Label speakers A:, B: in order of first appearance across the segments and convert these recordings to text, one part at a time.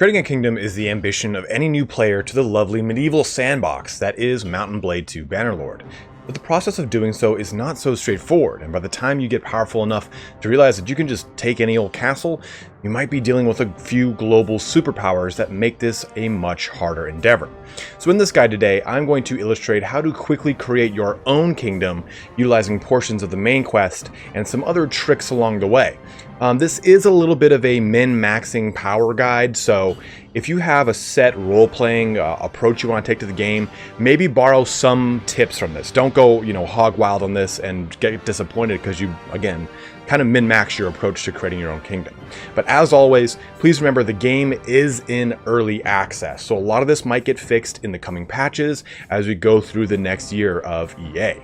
A: Creating a kingdom is the ambition of any new player to the lovely medieval sandbox that is Mount & Blade 2 Bannerlord. But the process of doing so is not so straightforward, and by the time you get powerful enough to realize that you can just take any old castle, you might be dealing with a few global superpowers that make this a much harder endeavor. So in this guide today, I'm going to illustrate how to quickly create your own kingdom utilizing portions of the main quest and some other tricks along the way. This is a little bit of a min-maxing power guide, so if you have a set role-playing approach you want to take to the game, maybe borrow some tips from this. Don't go, hog wild on this and get disappointed because you, again, kind of min-max your approach to creating your own kingdom. But as always, please remember the game is in early access, so a lot of this might get fixed in the coming patches as we go through the next year of EA.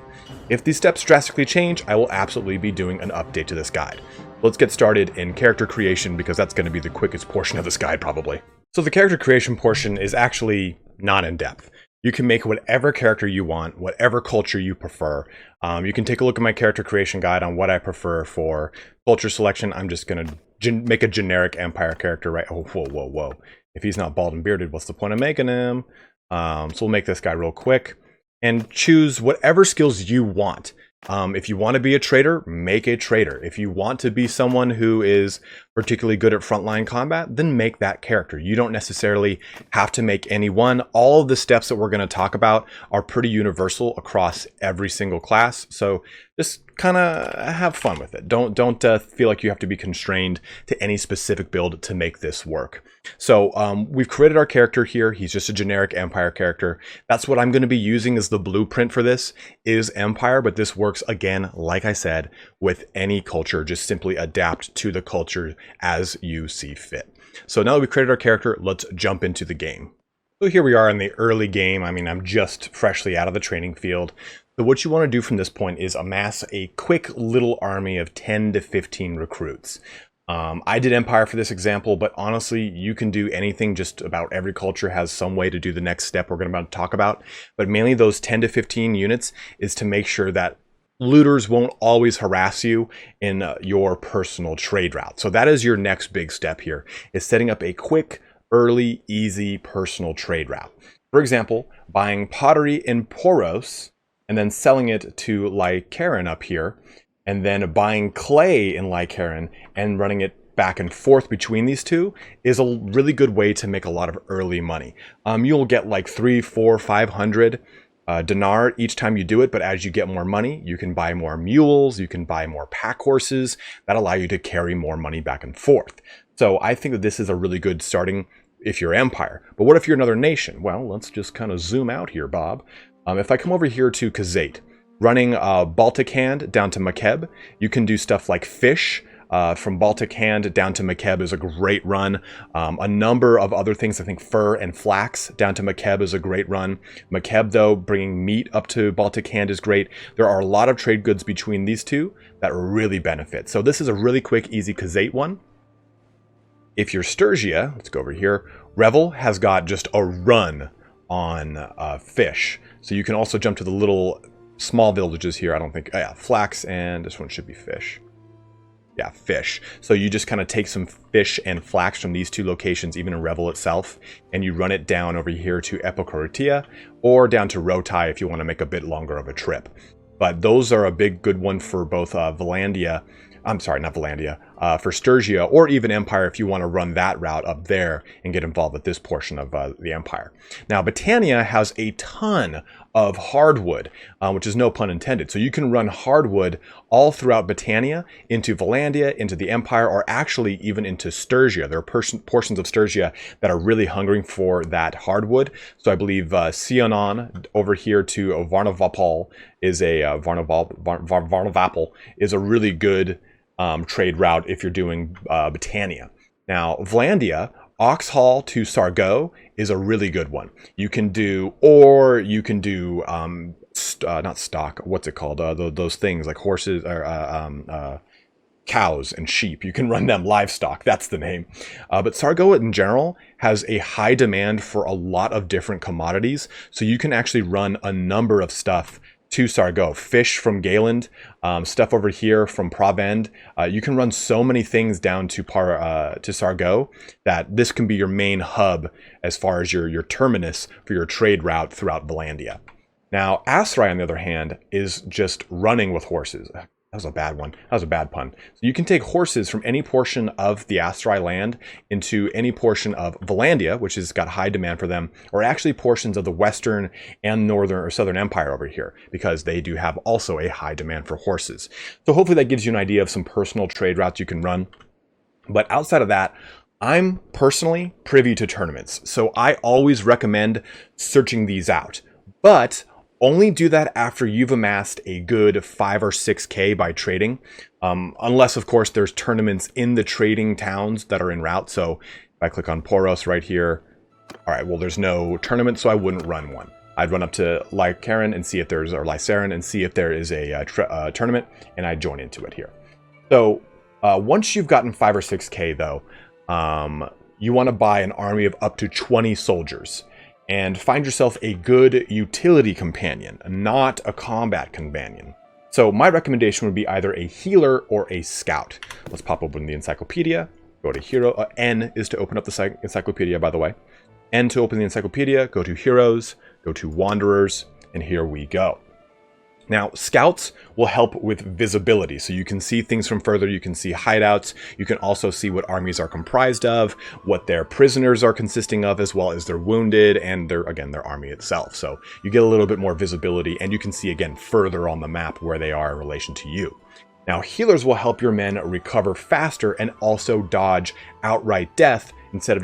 A: If these steps drastically change, I will absolutely be doing an update to this guide. Let's get started in character creation because that's going to be the quickest portion of this guide probably. So the character creation portion is actually not in depth. You can make whatever character you want, whatever culture you prefer. You can take a look at my character creation guide on what I prefer for culture selection. I'm just going to make a generic Empire character, right? Oh, whoa. If he's not bald and bearded, what's the point of making him? So we'll make this guy real quick and choose whatever skills you want. If you want to be a trader, make a trader. If you want to be someone who is particularly good at frontline combat, then make that character. You don't necessarily have to make any one. All of the steps that we're going to talk about are pretty universal across every single class. So just kind of have fun with it. Don't feel like you have to be constrained to any specific build to make this work. So we've created our character here. He's just a generic Empire character. That's what I'm going to be using as the blueprint for this is Empire, but this works again, like I said, with any culture. Just simply adapt to the culture as you see fit. So now that we've created our character, let's jump into the game. So here we are in the early game. I mean, I'm just freshly out of the training field. So what you want to do from this point is amass a quick little army of 10 to 15 recruits. I did Empire for this example, but honestly, you can do anything. Just about every culture has some way to do the next step we're going to talk about. But mainly those 10 to 15 units is to make sure that looters won't always harass you in your personal trade route. So that is your next big step here, is setting up a quick, early, easy personal trade route. For example, buying pottery in Poros and then selling it to Lycaron up here, and then buying clay in Lycaron and running it back and forth between these two is a really good way to make a lot of early money. You'll get like 300, 400, 500 dinar each time you do it, but as you get more money, you can buy more mules, you can buy more pack horses that allow you to carry more money back and forth. So I think that this is a really good starting if you're Empire. But what if you're another nation? Well, let's just kind of zoom out here, Bob. If I come over here to Kazate, running Baltic Hand down to Makeb, you can do stuff like fish. From Baltic Hand down to Makeb is a great run. A number of other things, I think fur and flax down to Makeb is a great run. Makeb, though, bringing meat up to Baltic Hand is great. There are a lot of trade goods between these two that really benefit. So this is a really quick, easy Kazate one. If you're Sturgia, let's go over here, Revel has got just a run on fish. So you can also jump to the little small villages here. I don't think, oh yeah, flax, and this one should be fish. Yeah, fish. So you just kind of take some fish and flax from these two locations, even in Revel itself, and you run it down over here to Epicoritia or down to Rotai if you want to make a bit longer of a trip. But those are a big good one for both Valandia. I'm sorry, not Valandia, for Sturgia, or even Empire if you want to run that route up there and get involved with this portion of the Empire. Now, Britannia has a ton of hardwood, which is no pun intended. So you can run hardwood all throughout Britannia, into Valandia, into the Empire, or actually even into Sturgia. There are portions of Sturgia that are really hungering for that hardwood. So I believe Sionon over here to Varnavapal is a Varnavapal is a really good trade route if you're doing Britannia. Now, Valandia, Oxhall to Sargo is a really good one. You can do, or you can do, not stock, what's it called? Those things like horses or cows and sheep. You can run them livestock. That's the name. But Sargo in general has a high demand for a lot of different commodities. So you can actually run a number of stuff to Sargo. Fish from Gaeland, stuff over here from Provend. You can run so many things down to Sargo that this can be your main hub as far as your terminus for your trade route throughout Valandia. Now, Asrai, on the other hand, is just running with horses. That was a bad one. That was a bad pun. So you can take horses from any portion of the Asrai land into any portion of Valandia, which has got high demand for them, or actually portions of the Western and Northern or Southern Empire over here, because they do have also a high demand for horses. So hopefully that gives you an idea of some personal trade routes you can run. But outside of that, I'm personally privy to tournaments, so I always recommend searching these out. But only do that after you've amassed a good 5 or 6K by trading. Unless, of course, there's tournaments in the trading towns that are en route. So if I click on Poros right here, all right, well, there's no tournament, so I wouldn't run one. I'd run up to Lycaran and see if there's, or Lycaran and see if there is a tournament, and I'd join into it here. So once you've gotten 5 or 6K, though, you want to buy an army of up to 20 soldiers. And find yourself a good utility companion, not a combat companion. So my recommendation would be either a healer or a scout. Let's pop open the encyclopedia, go to hero. N is to open up the encyclopedia, by the way. N to open the encyclopedia, go to heroes, go to wanderers, and here we go. Now, scouts will help with visibility, so you can see things from further, you can see hideouts, you can also see what armies are comprised of, what their prisoners are consisting of, as well as their wounded, and their army itself. So you get a little bit more visibility, and you can see, again, further on the map where they are in relation to you. Now, healers will help your men recover faster and also dodge outright death instead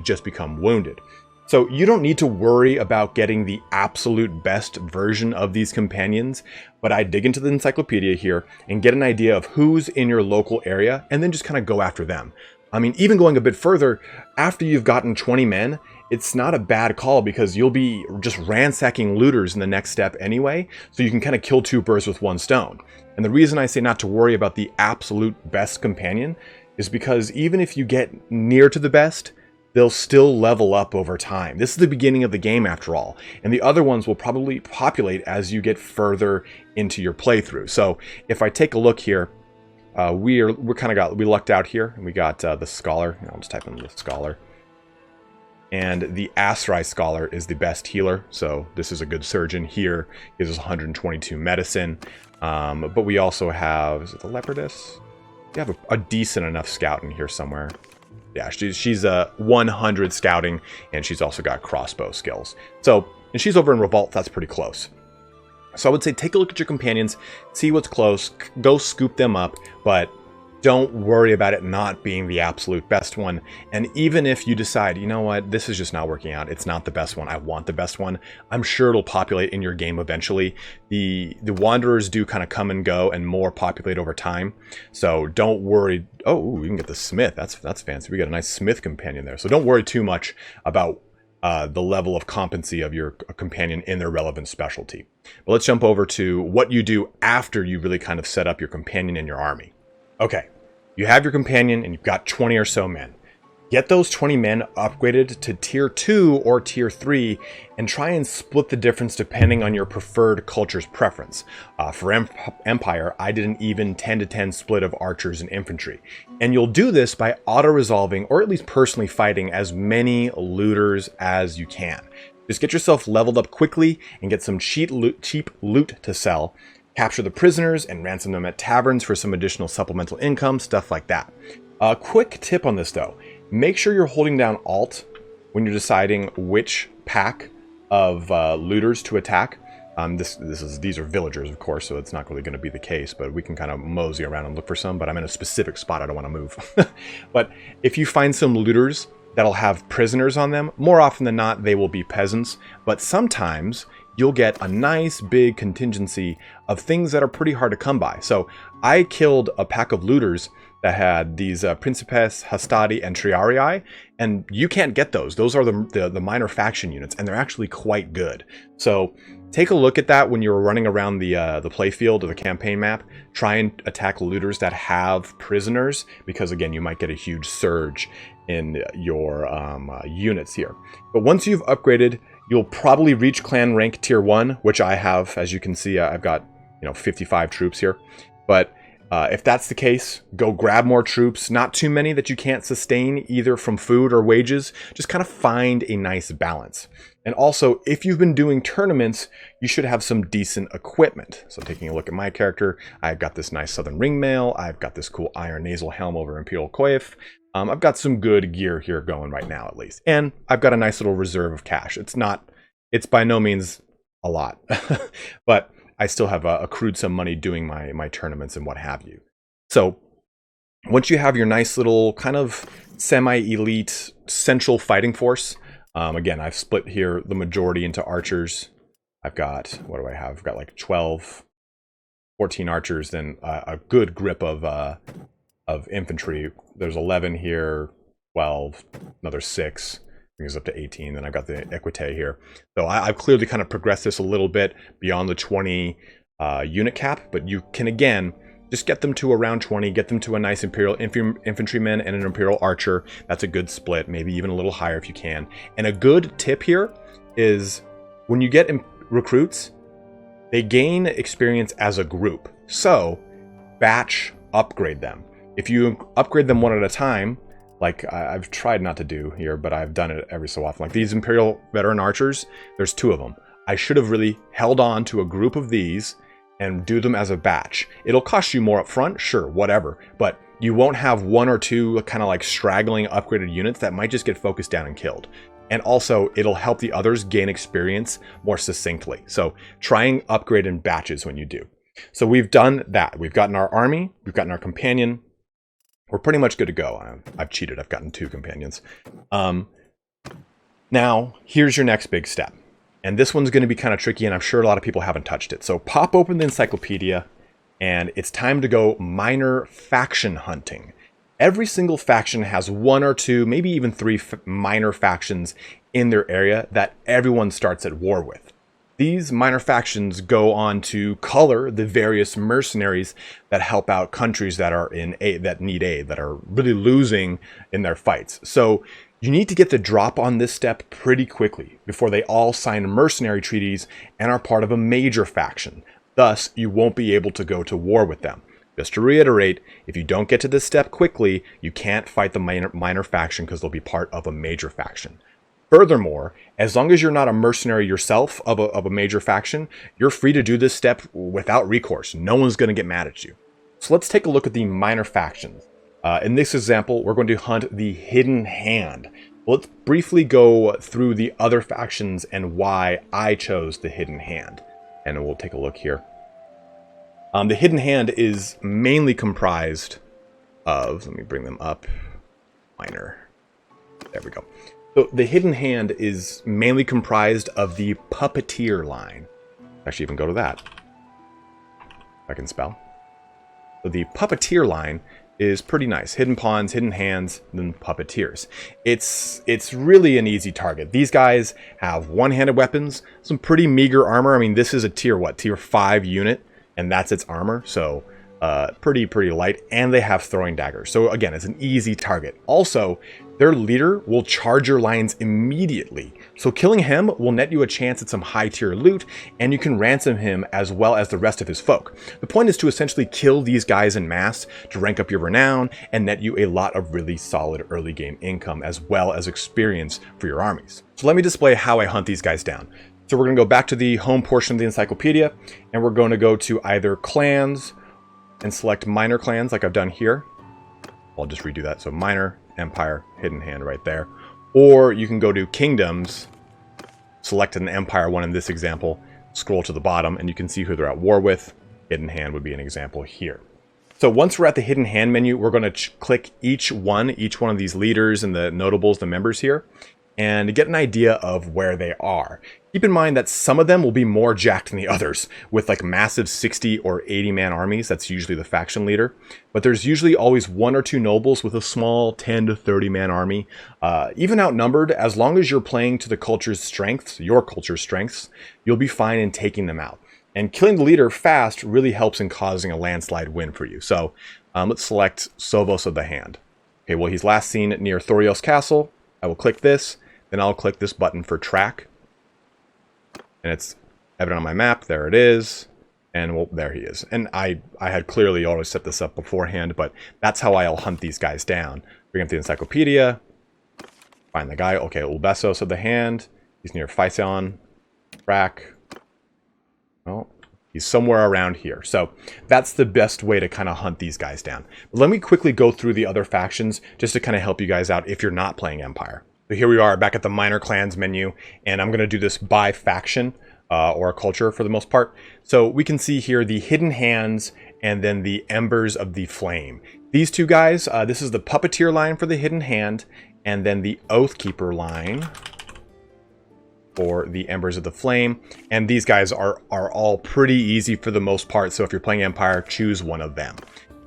A: just become wounded. So you don't need to worry about getting the absolute best version of these companions, but I dig into the encyclopedia here and get an idea of who's in your local area and then just kind of go after them. I mean, even going a bit further, after you've gotten 20 men, it's not a bad call because you'll be just ransacking looters in the next step anyway, so you can kind of kill 2 birds with 1 stone. And the reason I say not to worry about the absolute best companion is because even if you get near to the best, they'll still level up over time. This is the beginning of the game after all, and the other ones will probably populate as you get further into your playthrough. So if I take a look here, we lucked out here, and we got the Scholar. I'll just type in the Scholar. And the Asrai Scholar is the best healer, so this is a good surgeon here. Gives us 122 medicine, but we also have, is it the Leopardess? We have a decent enough scout in here somewhere. Yeah, she's 100 scouting, and she's also got crossbow skills. So, and she's over in Revolt, that's pretty close. So I would say take a look at your companions, see what's close, go scoop them up, but don't worry about it not being the absolute best one. And even if you decide, you know what, this is just not working out, it's not the best one, I want the best one, I'm sure it'll populate in your game eventually. The Wanderers do kind of come and go and more populate over time. So don't worry. Oh, we can get the Smith. That's fancy. We got a nice Smith companion there. So don't worry too much about the level of competency of your companion in their relevant specialty. But let's jump over to what you do after you really kind of set up your companion in your army. Okay, you have your companion and you've got 20 or so men. Get those 20 men upgraded to tier 2 or tier 3 and try and split the difference depending on your preferred culture's preference. For Empire, I did an even 10-to-10 split of archers and infantry. And you'll do this by auto-resolving or at least personally fighting as many looters as you can. Just get yourself leveled up quickly and get some cheap loot to sell. Capture the prisoners and ransom them at taverns for some additional supplemental income, stuff like that. A quick tip on this though, make sure you're holding down Alt when you're deciding which pack of looters to attack. These are villagers, of course, so it's not really going to be the case, but we can kind of mosey around and look for some, but I'm in a specific spot, I don't want to move. But if you find some looters that'll have prisoners on them, more often than not, they will be peasants, but sometimes you'll get a nice big contingency of things that are pretty hard to come by. So I killed a pack of looters that had these Principes, Hastati, and Triarii, and you can't get those. Those are the minor faction units, and they're actually quite good. So take a look at that when you're running around the playfield or the campaign map. Try and attack looters that have prisoners, because again, you might get a huge surge in your units here. But once you've upgraded you'll probably reach clan rank tier 1, which I have. As you can see, I've got 55 troops here. But if that's the case, go grab more troops. Not too many that you can't sustain either from food or wages. Just kind of find a nice balance. And also, if you've been doing tournaments, you should have some decent equipment. So taking a look at my character, I've got this nice Southern Ringmail. I've got this cool Iron Nasal Helm over Imperial Coif. I've got some good gear here going right now, at least. And I've got a nice little reserve of cash. It's by no means a lot, but I still have accrued some money doing my tournaments and what have you. So once you have your nice little kind of semi-elite central fighting force, again, I've split here the majority into archers. I've got, what do I have? I've got like 12, 14 archers, then a good grip of infantry. There's 11 here, 12, another 6. Brings us up to 18. Then I've got the Equite here. So I've clearly kind of progressed this a little bit beyond the 20 unit cap, but you can, again, just get them to around 20, get them to a nice Imperial infantryman and an Imperial archer. That's a good split, maybe even a little higher if you can. And a good tip here is when you get recruits, they gain experience as a group. So batch upgrade them. If you upgrade them one at a time, like I've tried not to do here, but I've done it every so often. Like these Imperial Veteran Archers, there's 2 of them. I should have really held on to a group of these and do them as a batch. It'll cost you more up front, sure, whatever. But you won't have 1 or 2 kind of like straggling upgraded units that might just get focused down and killed. And also, it'll help the others gain experience more succinctly. So try and upgrade in batches when you do. So we've done that. We've gotten our army, we've gotten our companion. We're pretty much good to go. I've cheated. I've gotten 2 companions. Now, here's your next big step. And this one's going to be kind of tricky, and I'm sure a lot of people haven't touched it. So pop open the encyclopedia, and it's time to go minor faction hunting. Every single faction has 1 or 2, maybe even 3 minor factions in their area that everyone starts at war with. These minor factions go on to color the various mercenaries that help out countries that are in aid, that need aid, that are really losing in their fights. So you need to get the drop on this step pretty quickly before they all sign mercenary treaties and are part of a major faction. Thus, you won't be able to go to war with them. Just to reiterate, if you don't get to this step quickly, you can't fight the minor faction because they'll be part of a major faction. Furthermore, as long as you're not a mercenary yourself of a major faction, you're free to do this step without recourse. No one's going to get mad at you. So let's take a look at the minor factions. In this example, we're going to hunt the Hidden Hand. Let's briefly go through the other factions and why I chose the Hidden Hand. And we'll take a look here. The Hidden Hand is mainly comprised of, let me bring them up, minor. There we go. So the Hidden Hand is mainly comprised of the Puppeteer line. Actually, even go to that. If I can spell. So the Puppeteer line is pretty nice. Hidden Pawns, Hidden Hands, then Puppeteers. It's really an easy target. These guys have one-handed weapons, some pretty meager armor. I mean, this is a tier 5 unit, and that's its armor. So pretty light, and they have throwing daggers. So again, it's an easy target. Also, their leader will charge your lines immediately. So killing him will net you a chance at some high tier loot, and you can ransom him as well as the rest of his folk. The point is to essentially kill these guys en masse to rank up your renown and net you a lot of really solid early game income as well as experience for your armies. So let me display how I hunt these guys down. So we're going to go back to the home portion of the encyclopedia, and we're going to go to either clans and select minor clans like I've done here. I'll just redo that. So minor, empire, Hidden Hand right there. Or you can go to kingdoms, select an empire one in this example, scroll to the bottom, and you can see who they're at war with. Hidden Hand would be an example here. So once we're at the Hidden Hand menu, we're going to click each one of these leaders and the notables, the members here, and get an idea of where they are. Keep in mind that some of them will be more jacked than the others, with like massive 60 or 80 man armies. That's usually the faction leader. But there's usually always 1 or 2 nobles with a small 10 to 30 man army. Even outnumbered, as long as you're playing to the culture's strengths, your culture's strengths, you'll be fine in taking them out. And killing the leader fast really helps in causing a landslide win for you. So let's select Sovos of the Hand. Okay, well, he's last seen near Thorios Castle. I will click this. Then I'll click this button for track. And it's evident on my map. There it is. And well, there he is. And I had clearly already set this up beforehand, but that's how I'll hunt these guys down. Bring up the encyclopedia. Find the guy. Okay, Ulbesos of the hand. He's near Phison. Rack. Well, he's somewhere around here. So that's the best way to kind of hunt these guys down. But let me quickly go through the other factions just to kind of help you guys out if you're not playing Empire. So here we are back at the minor clans menu, and I'm going to do this by faction or culture for the most part. So we can see here the hidden hands and then the embers of the flame. These two guys, this is the puppeteer line for the hidden hand, and then the oathkeeper line for the embers of the flame. And these guys are all pretty easy for the most part. So if you're playing Empire, choose one of them.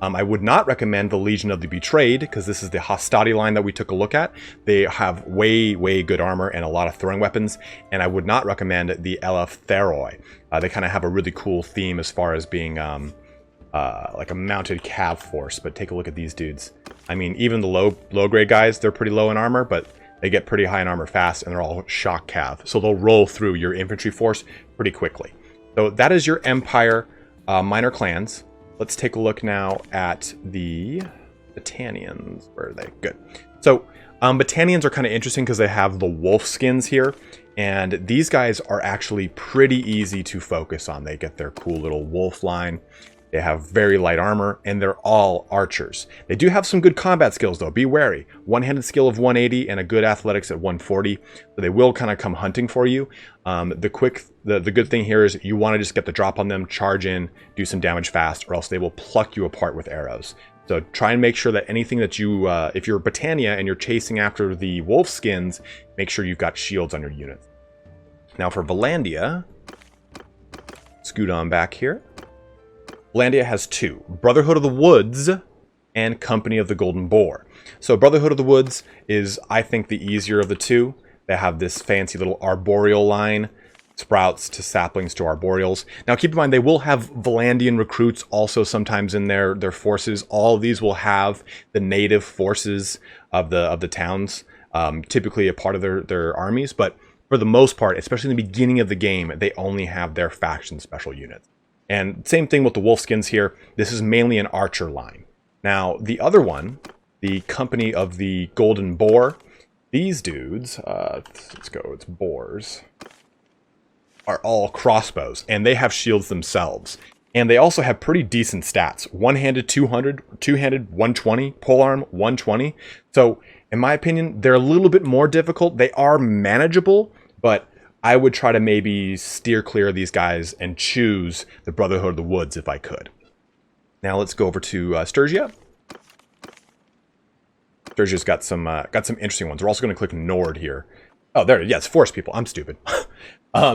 A: I would not recommend the Legion of the Betrayed, because this is the Hastati line that we took a look at. They have way good armor and a lot of throwing weapons, and I would not recommend the Eleftheroy. They kind of have a really cool theme as far as being like a mounted cav force, but take a look at these dudes. I mean, even the low grade guys, they're pretty low in armor, but they get pretty high in armor fast, and they're all shock cav, so they'll roll through your infantry force pretty quickly. So that is your Empire minor clans. Let's take a look now at the Battanians. Where are they? Good. So Battanians are kind of interesting because they have the wolf skins here, and these guys are actually pretty easy to focus on. They get their cool little wolf line. They have very light armor, and they're all archers. They do have some good combat skills, though. Be wary. One-handed skill of 180 and a good athletics at 140. So they will kind of come hunting for you. The good thing here is you want to just get the drop on them, charge in, do some damage fast, or else they will pluck you apart with arrows. So try and make sure that anything that you, if you're Britannia and you're chasing after the wolf skins, make sure you've got shields on your units. Now for Valandia, scoot on back here. Valandia has two, Brotherhood of the Woods and Company of the Golden Boar. So Brotherhood of the Woods is, I think, the easier of the two. They have this fancy little arboreal line, sprouts to saplings to arboreals. Now keep in mind, they will have Valandian recruits also sometimes in their forces. All of these will have the native forces of the towns, typically a part of their armies, but for the most part, especially in the beginning of the game, they only have their faction special units. And same thing with the wolfskins here. This is mainly an archer line. Now, the other one, the Company of the Golden Boar, these dudes, let's go, it's boars, are all crossbows, and they have shields themselves. And they also have pretty decent stats. One-handed 200, two-handed 120, polearm 120. So, in my opinion, they're a little bit more difficult. They are manageable, but I would try to maybe steer clear of these guys and choose the Brotherhood of the Woods if I could. Now let's go over to Sturgia. Sturgia's got some interesting ones. We're also going to click Nord here. Oh, there, yeah, it's forest people. I'm stupid.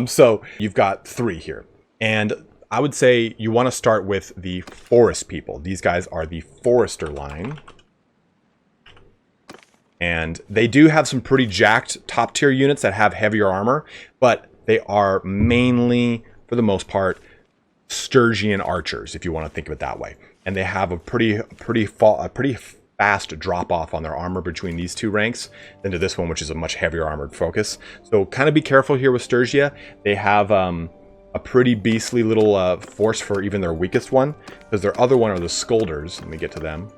A: So you've got three here. And I would say you want to start with the forest people. These guys are the Forester line. And they do have some pretty jacked top tier units that have heavier armor, but they are mainly, for the most part, Sturgian archers, if you want to think of it that way. And they have a pretty fast drop off on their armor between these two ranks than to this one, which is a much heavier armored focus. So kind of be careful here with Sturgia. They have a pretty beastly little force for even their weakest one, because their other one are the Scolders. Let me get to them.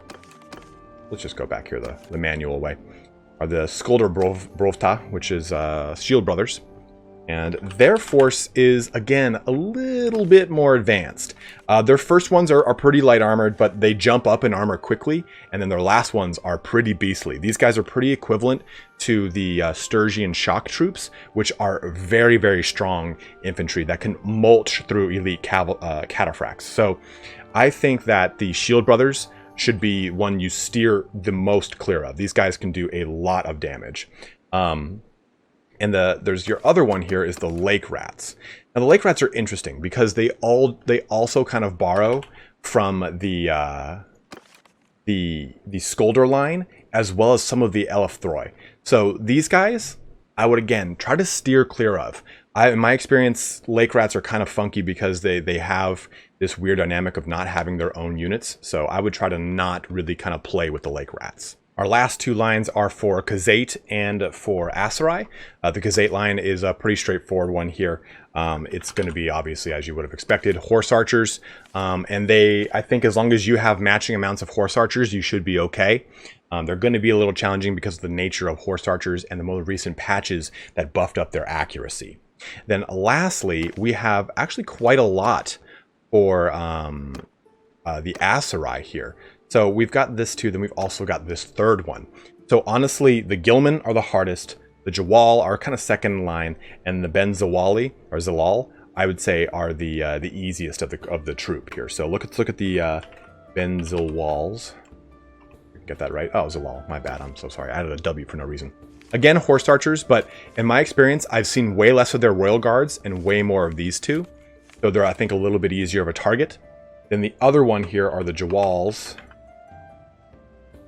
A: Let's just go back here the manual way. Are the Skolder Brovta, which is Shield Brothers. And their force is, again, a little bit more advanced. Their first ones are pretty light armored, but they jump up in armor quickly. And then their last ones are pretty beastly. These guys are pretty equivalent to the Sturgian shock troops, which are very strong infantry that can mulch through elite cataphracts. So I think that the Shield Brothers should be one you steer the most clear of. These guys can do a lot of damage. And there's your other one here is the Lake Rats. Now the Lake Rats are interesting because they also kind of borrow from the Skolder line as well as some of the Eleftheroy. So these guys, I would again try to steer clear of. In my experience, Lake Rats are kind of funky because they have this weird dynamic of not having their own units. So I would try to not really kind of play with the Lake Rats. Our last two lines are for Kazate and for Asarai. The Kazate line is a pretty straightforward one here. It's going to be, obviously, as you would have expected, horse archers. And I think as long as you have matching amounts of horse archers, you should be okay. They're going to be a little challenging because of the nature of horse archers and the most recent patches that buffed up their accuracy. Then lastly, we have actually quite a lot for the Asarai here. So we've got this two, then we've also got this third one. So honestly, the Gilman are the hardest, the Jawal are kind of second in line, and the Ben Zawali, or Zalal, I would say are the easiest of the troop here. So let's look at the Ben Zawals. Get that right? Oh, Zalal, my bad, I'm so sorry. I added a W for no reason. Again, horse archers, but in my experience, I've seen way less of their royal guards and way more of these two. So they're, I think, a little bit easier of a target. Then the other one here are the Jawals.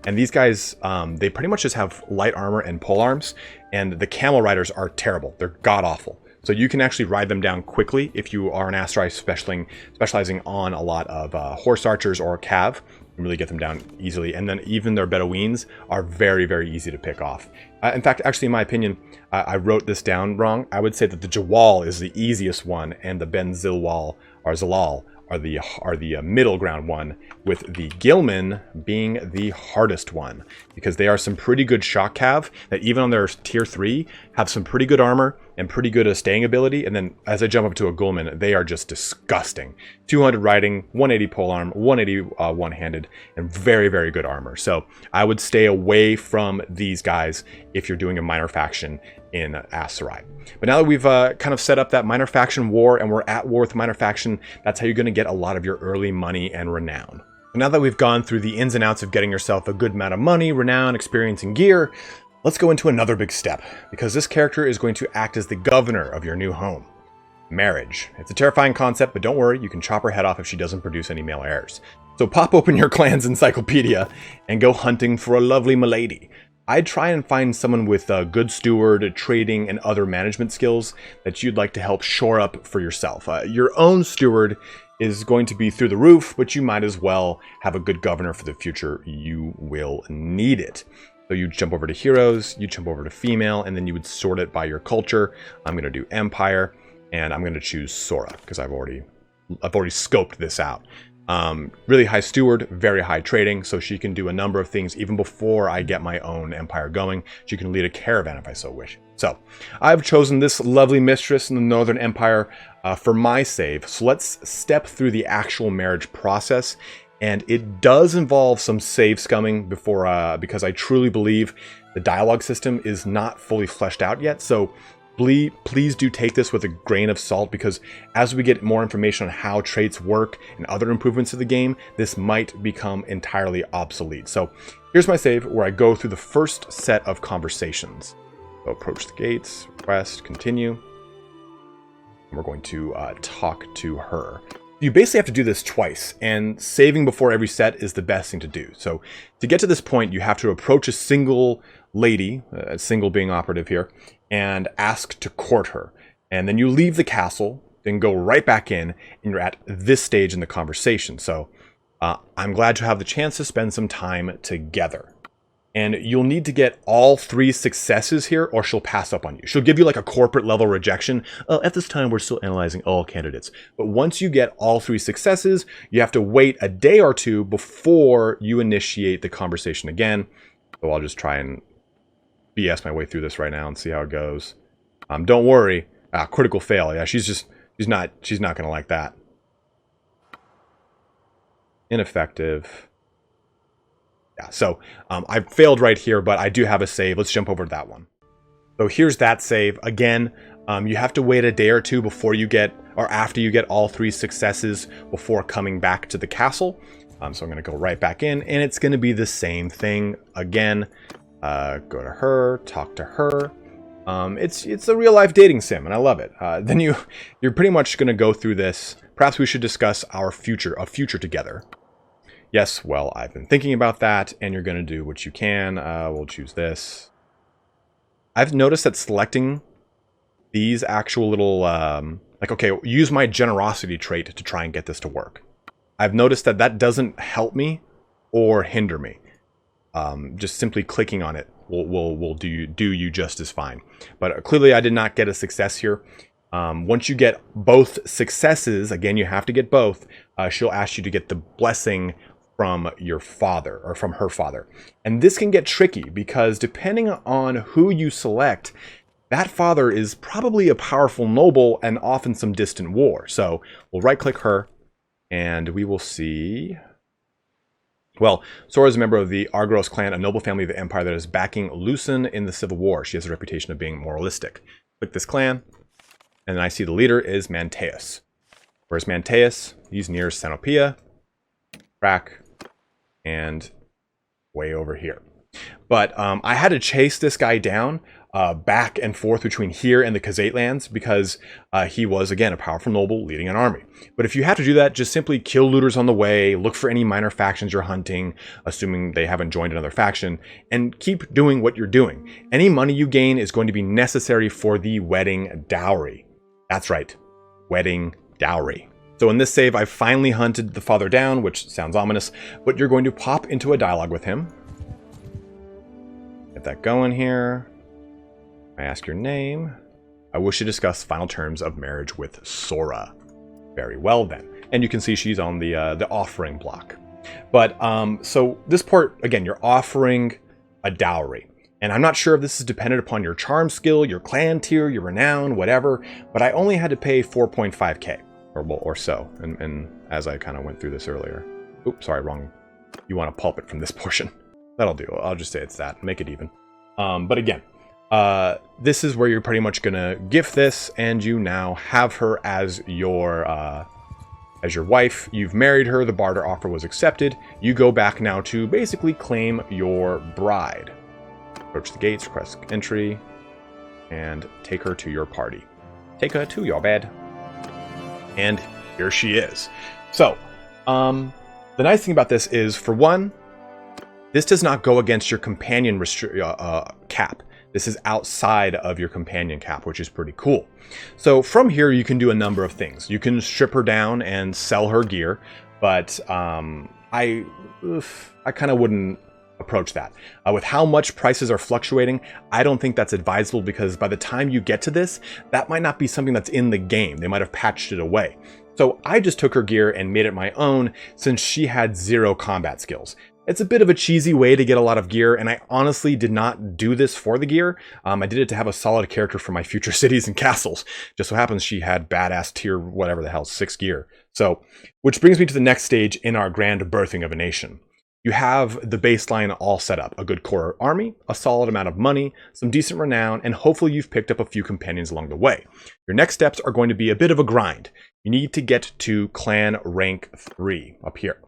A: And these guys, they pretty much just have light armor and pole arms, and the camel riders are terrible. They're god-awful. So you can actually ride them down quickly if you are an Asarai specializing on a lot of horse archers or cav. You can really get them down easily. And then even their Bedouins are very, very easy to pick off. In fact, actually, in my opinion, I wrote this down wrong. I would say that the Jawal is the easiest one, and the Ben Zilwal or Zalal are the middle ground one, with the Gilman being the hardest one, because they are some pretty good shock cav that even on their tier 3 have some pretty good armor and pretty good staying ability. And then as I jump up to a Gilman, they are just disgusting. 200 riding, 180 polearm, 180 one-handed, and very, very good armor. So I would stay away from these guys if you're doing a minor faction in Asarai. But now that we've kind of set up that minor faction war, and we're at war with minor faction, that's how you're going to get a lot of your early money and renown. Now that we've gone through the ins and outs of getting yourself a good amount of money, renown, experience, and gear, let's go into another big step, because this character is going to act as the governor of your new home. Marriage. It's a terrifying concept, but don't worry, you can chop her head off if she doesn't produce any male heirs. So pop open your clan's encyclopedia and go hunting for a lovely milady. I'd try and find someone with good steward, trading, and other management skills that you'd like to help shore up for yourself. Your own steward is going to be through the roof, but you might as well have a good governor for the future. You will need it. So you jump over to heroes, you jump over to female, and then you would sort it by your culture. I'm going to do empire, and I'm going to choose Sora because I've already scoped this out. Really high steward, very high trading, so she can do a number of things even before I get my own empire going. She can lead a caravan if I so wish. So I've chosen this lovely mistress in the Northern Empire for my save. So let's step through the actual marriage process. And it does involve some save scumming because I truly believe the dialogue system is not fully fleshed out yet. So please do take this with a grain of salt, because as we get more information on how traits work and other improvements to the game, this might become entirely obsolete. So here's my save where I go through the first set of conversations. So approach the gates, request, continue. And we're going to talk to her. You basically have to do this twice, and saving before every set is the best thing to do. So to get to this point, you have to approach a single lady, a single being operative here, and ask to court her. And then you leave the castle, then go right back in, and you're at this stage in the conversation. So I'm glad to have the chance to spend some time together. And you'll need to get all 3 successes here, or she'll pass up on you. She'll give you like a corporate level rejection. At this time, we're still analyzing all candidates. But once you get all 3 successes, you have to wait a day or 2 before you initiate the conversation again. So I'll just try and BS my way through this right now and see how it goes. Don't worry. Critical fail. Yeah, she's not going to like that. Ineffective. Yeah, so I failed right here, but I do have a save. Let's jump over to that one. So here's that save. Again, you have to wait a day or 2 before you get, or after you get all 3 successes before coming back to the castle. So I'm going to go right back in, and it's going to be the same thing again. Go to her, talk to her. It's a real life dating sim, and I love it. Then you're pretty much going to go through this. Perhaps we should discuss our future together. Yes, well, I've been thinking about that, and you're going to do what you can. We'll choose this. I've noticed that selecting these actual little, okay, use my generosity trait to try and get this to work. I've noticed that doesn't help me or hinder me. just simply clicking on it will do you just as fine. But clearly I did not get a success here. Once you get both successes, again, you have to get both, she'll ask you to get the blessing from your father, or from her father. And this can get tricky because depending on who you select, that father is probably a powerful noble and often some distant war. So we'll right click her and we will see. Well, Sora is a member of the Argos clan, a noble family of the empire that is backing Lucen in the civil war. She has a reputation of being moralistic. Click this clan, and then I see the leader is Manteus. Where's Manteus? He's near Sanopia, Track, and way over here. But I had to chase this guy down back and forth between here and the Khazate lands because he was, again, a powerful noble leading an army. But if you have to do that, just simply kill looters on the way, look for any minor factions you're hunting, assuming they haven't joined another faction, and keep doing what you're doing. Any money you gain is going to be necessary for the wedding dowry. That's right, wedding dowry. So in this save, I finally hunted the father down, which sounds ominous, but you're going to pop into a dialogue with him. Get that going here. I ask your name. I wish to discuss final terms of marriage with Sora. Very well then. And you can see she's on the offering block. But so this part, again, you're offering a dowry. And I'm not sure if this is dependent upon your charm skill, your clan tier, your renown, whatever, but I only had to pay 4.5k or so. And as I kind of went through this earlier. Oops, sorry, wrong. You want to pulp it from this portion. That'll do. I'll just say it's that. Make it even. But again, this is where you're pretty much gonna gift this, and you now have her as your wife. You've married her. The barter offer was accepted. You go back now to basically claim your bride. Approach the gates, request entry, and take her to your party. Take her to your bed. And here she is. So, the nice thing about this is, for one, this does not go against your companion cap. This is outside of your companion cap, which is pretty cool. So from here, you can do a number of things. You can strip her down and sell her gear, but I kind of wouldn't approach that. With how much prices are fluctuating, I don't think that's advisable, because by the time you get to this, that might not be something that's in the game. They might have patched it away. So I just took her gear and made it my own, since she had 0 combat skills. It's a bit of a cheesy way to get a lot of gear, and I honestly did not do this for the gear. I did it to have a solid character for my future cities and castles. Just so happens she had badass tier whatever the hell 6 gear. So, which brings me to the next stage in our grand birthing of a nation. You have the baseline all set up. A good core army, a solid amount of money, some decent renown, and hopefully you've picked up a few companions along the way. Your next steps are going to be a bit of a grind. You need to get to clan rank 3 up here.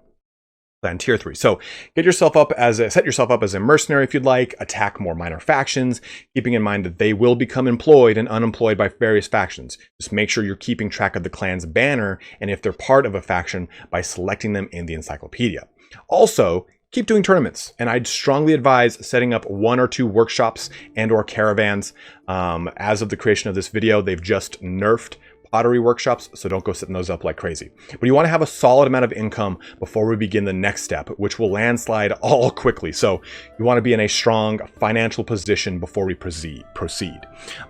A: Clan tier 3. So set yourself up as a mercenary if you'd like, attack more minor factions, keeping in mind that they will become employed and unemployed by various factions. Just make sure you're keeping track of the clan's banner, and if they're part of a faction, by selecting them in the encyclopedia. Also, keep doing tournaments, and I'd strongly advise setting up 1 or 2 workshops and or caravans. As of the creation of this video, they've just nerfed pottery workshops, so don't go setting those up like crazy. But you want to have a solid amount of income before we begin the next step, which will landslide all quickly. So you want to be in a strong financial position before we proceed.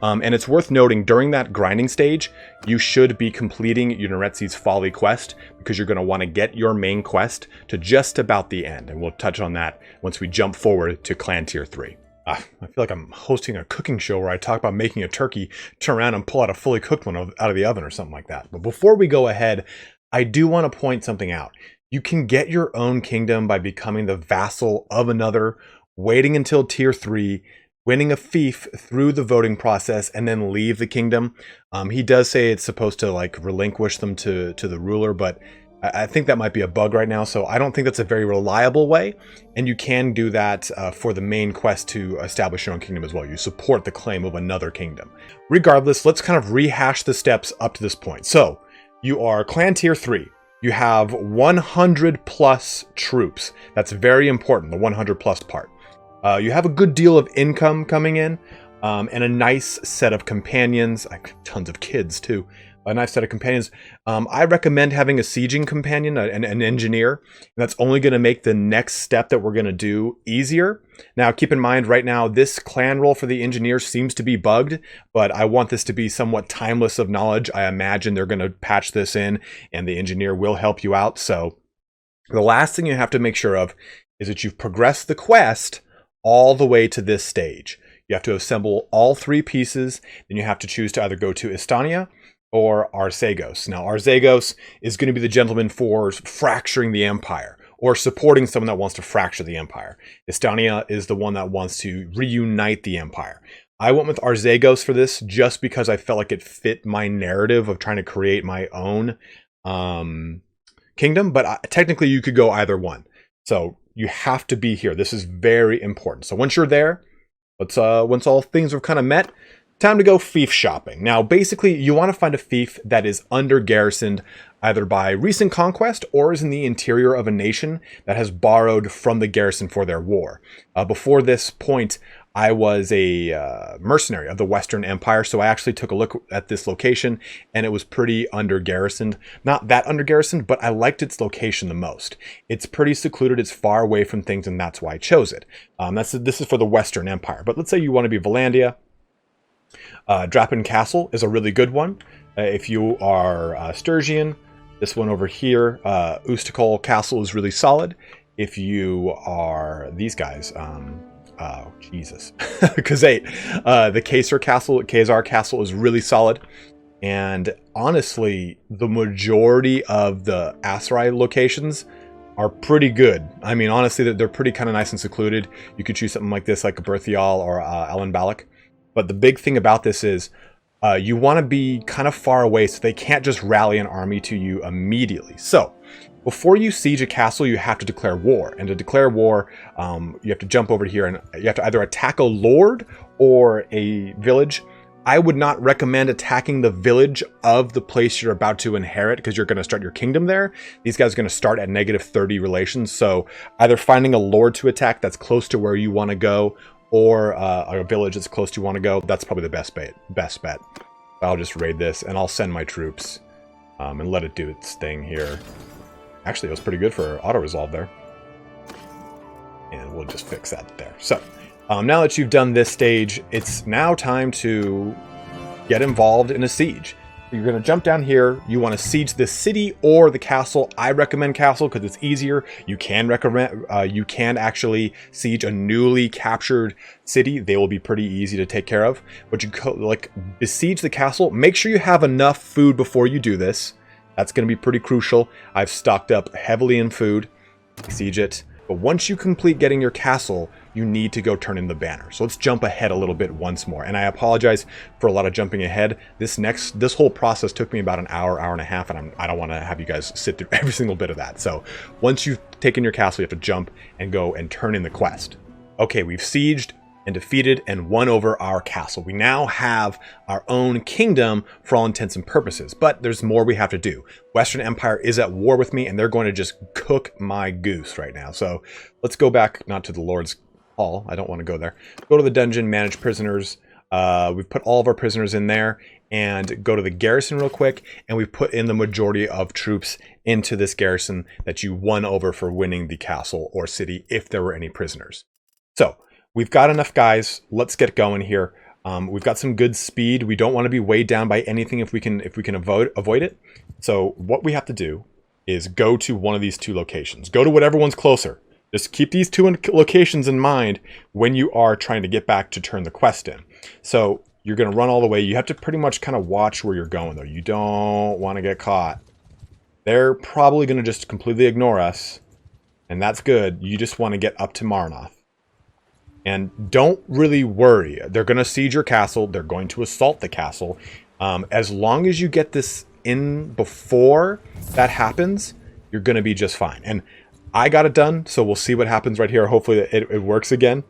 A: And it's worth noting, during that grinding stage, you should be completing Unaretzi's Folly quest, because you're going to want to get your main quest to just about the end. And we'll touch on that once we jump forward to Clan Tier 3. I feel like I'm hosting a cooking show where I talk about making a turkey, turn around and pull out a fully cooked one out of the oven or something like that. But before we go ahead, I do want to point something out. You can get your own kingdom by becoming the vassal of another, waiting until tier 3, winning a fief through the voting process, and then leave the kingdom. He does say it's supposed to like relinquish them to the ruler, but I think that might be a bug right now, so I don't think that's a very reliable way, and you can do that for the main quest to establish your own kingdom as well. You support the claim of another kingdom. Regardless, let's kind of rehash the steps up to this point. So, you are Clan Tier 3. You have 100 plus troops. That's very important, the 100 plus part. You have a good deal of income coming in, and a nice set of companions, tons of kids too. a nice set of companions. I recommend having a sieging companion, an engineer, and that's only going to make the next step that we're going to do easier. Now, keep in mind, right now, this clan role for the engineer seems to be bugged, but I want this to be somewhat timeless of knowledge. I imagine they're going to patch this in, and the engineer will help you out. So the last thing you have to make sure of is that you've progressed the quest all the way to this stage. You have to assemble all 3 pieces, then you have to choose to either go to Estonia or Archegos. Now, Archegos is going to be the gentleman for fracturing the empire, or supporting someone that wants to fracture the empire. Estonia is the one that wants to reunite the empire. I went with Archegos for this just because I felt like it fit my narrative of trying to create my own kingdom, but technically you could go either one. So you have to be here. This is very important. So once you're there, once all things are kind of met, time to go fief shopping. Now, basically, you want to find a fief that is under garrisoned either by recent conquest or is in the interior of a nation that has borrowed from the garrison for their war. Before this point, I was a mercenary of the Western Empire, so I actually took a look at this location, and it was pretty under-garrisoned. Not that under-garrisoned, but I liked its location the most. It's pretty secluded, it's far away from things, and that's why I chose it. This is for the Western Empire, but let's say you want to be Valandia. Drapen Castle is a really good one. If you are Sturgian, this one over here, Ustakol Castle is really solid. If you are these guys, oh, Jesus. Kazate. The Khazar Castle is really solid. And honestly, the majority of the Asarai locations are pretty good. I mean, honestly, they're pretty kind of nice and secluded. You could choose something like this, like a Berthial or Alan Balak. But the big thing about this is you want to be kind of far away so they can't just rally an army to you immediately. So before you siege a castle, you have to declare war. And to declare war, you have to jump over here and you have to either attack a lord or a village. I would not recommend attacking the village of the place you're about to inherit because you're going to start your kingdom there. These guys are going to start at -30 relations. So either finding a lord to attack that's close to where you want to go, or a village that's close to you want to go, that's probably the best bet. I'll just raid this, and I'll send my troops and let it do its thing here. Actually, it was pretty good for auto-resolve there. And we'll just fix that there. So, now that you've done this stage, it's now time to get involved in a siege. You're going to jump down here. You want to siege the city or the castle. I recommend castle because it's easier. You can actually siege a newly captured city. They will be pretty easy to take care of. But you besiege the castle. Make sure you have enough food before you do this. That's going to be pretty crucial. I've stocked up heavily in food. Siege it. But once you complete getting your castle, you need to go turn in the banner. So let's jump ahead a little bit once more. And I apologize for a lot of jumping ahead. This whole process took me about an hour and a half, and I don't want to have you guys sit through every single bit of that. So once you've taken your castle, you have to jump and go and turn in the quest. Okay, we've sieged and defeated and won over our castle. We now have our own kingdom for all intents and purposes, but there's more we have to do. Western Empire is at war with me, and they're going to just cook my goose right now. So let's go back, not to the Lord's Hall. I don't want to go there. Go to the dungeon, manage prisoners. We've put all of our prisoners in there, and go to the garrison real quick, and we've put in the majority of troops into this garrison that you won over for winning the castle or city if there were any prisoners. So we've got enough guys. Let's get going here. We've got some good speed. We don't want to be weighed down by anything if we can avoid it. So what we have to do is go to one of these 2 locations. Go to whatever one's closer. Just keep these 2 locations in mind when you are trying to get back to turn the quest in. So you're going to run all the way. You have to pretty much kind of watch where you're going, though. You don't want to get caught. They're probably going to just completely ignore us, and that's good. You just want to get up to Marnoth. And don't really worry. They're going to siege your castle. They're going to assault the castle. As long as you get this in before that happens, you're going to be just fine. And I got it done, so we'll see what happens right here. Hopefully it works again.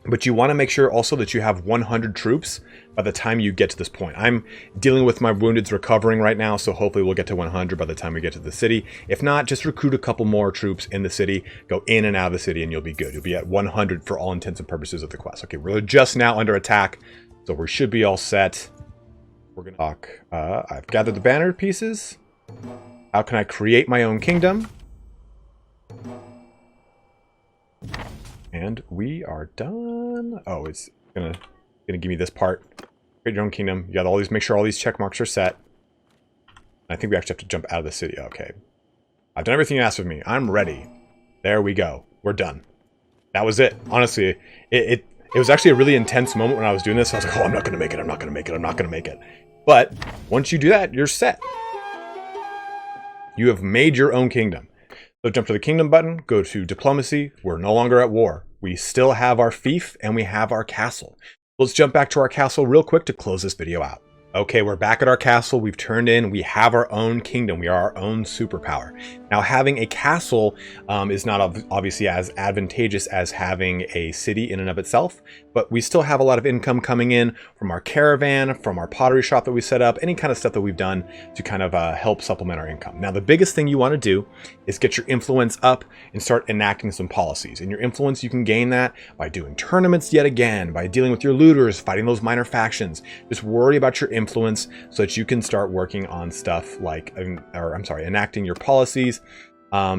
A: But you want to make sure also that you have 100 troops by the time you get to this point. I'm dealing with my woundeds recovering right now, so hopefully we'll get to 100 by the time we get to the city. If not, just recruit a couple more troops in the city, go in and out of the city, and you'll be good. You'll be at 100 for all intents and purposes of the quest. Okay, we're just now under attack, so we should be all set. we're gonna talk. I've gathered the banner pieces. How can I create my own kingdom? And we are done. Oh, it's gonna give me this part. Create your own kingdom. You got all these. Make sure all these check marks are set. I think we actually have to jump out of the city. Okay, I've done everything you asked of me. I'm ready. There we go. We're done. That was it. Honestly, it was actually a really intense moment when I was doing this. I was like, oh, I'm not gonna make it. I'm not gonna make it. I'm not gonna make it. But once you do that, you're set. You have made your own kingdom. So jump to the kingdom button, go to diplomacy. We're no longer at war. We still have our fief and we have our castle. Let's jump back to our castle real quick to close this video out. Okay, we're back at our castle. We've turned in. We have our own kingdom. We are our own superpower. Now, having a castle is not obviously as advantageous as having a city in and of itself, but we still have a lot of income coming in from our caravan, from our pottery shop that we set up, any kind of stuff that we've done to kind of help supplement our income. Now, the biggest thing you want to do is get your influence up and start enacting some policies. And your influence, you can gain that by doing tournaments yet again, by dealing with your looters, fighting those minor factions. Just worry about your influence so that you can start working on stuff like, enacting your policies.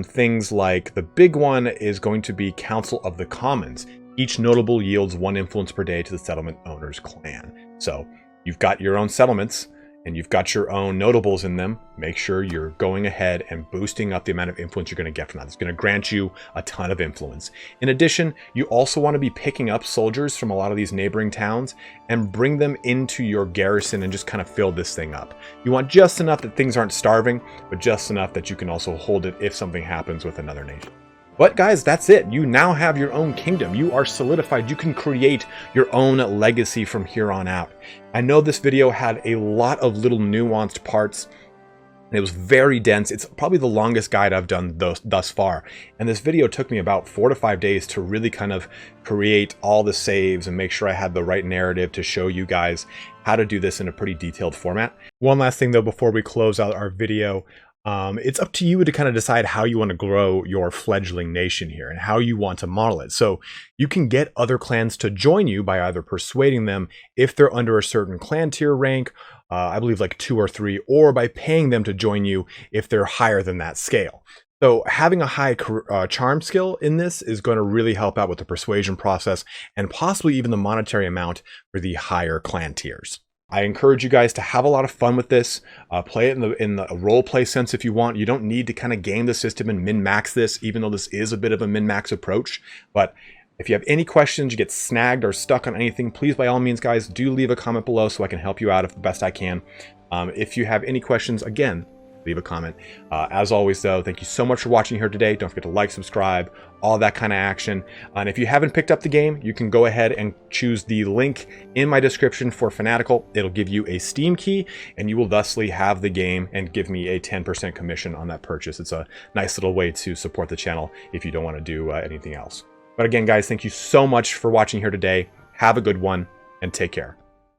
A: Things like the big one is going to be Council of the Commons. Each notable yields 1 influence per day to the settlement owner's clan. So you've got your own settlements and you've got your own notables in them. Make sure you're going ahead and boosting up the amount of influence you're going to get from that. It's going to grant you a ton of influence. In addition, you also want to be picking up soldiers from a lot of these neighboring towns and bring them into your garrison and just kind of fill this thing up. You want just enough that things aren't starving, but just enough that you can also hold it if something happens with another nation. But guys, that's it. You now have your own kingdom. You are solidified. You can create your own legacy from here on out. I know this video had a lot of little nuanced parts. And it was very dense. It's probably the longest guide I've done thus far. And this video took me about 4 to 5 days to really kind of create all the saves and make sure I had the right narrative to show you guys how to do this in a pretty detailed format. One last thing though, before we close out our video, it's up to you to kind of decide how you want to grow your fledgling nation here and how you want to model it. So you can get other clans to join you by either persuading them if they're under a certain clan tier rank, I believe like 2 or 3, or by paying them to join you if they're higher than that scale. So having a high charm skill in this is going to really help out with the persuasion process and possibly even the monetary amount for the higher clan tiers. I encourage you guys to have a lot of fun with this. Play it in the role play sense if you want. You don't need to kind of game the system and min-max this, even though this is a bit of a min-max approach. But if you have any questions, you get snagged or stuck on anything, please, by all means, guys, do leave a comment below so I can help you out the best I can. If you have any questions, again, leave a comment. As always, though, thank you so much for watching here today. Don't forget to like, subscribe, all that kind of action. And if you haven't picked up the game, you can go ahead and choose the link in my description for Fanatical. It'll give you a Steam key, and you will thusly have the game and give me a 10% commission on that purchase. It's a nice little way to support the channel if you don't want to do anything else. But again, guys, thank you so much for watching here today. Have a good one, and take care.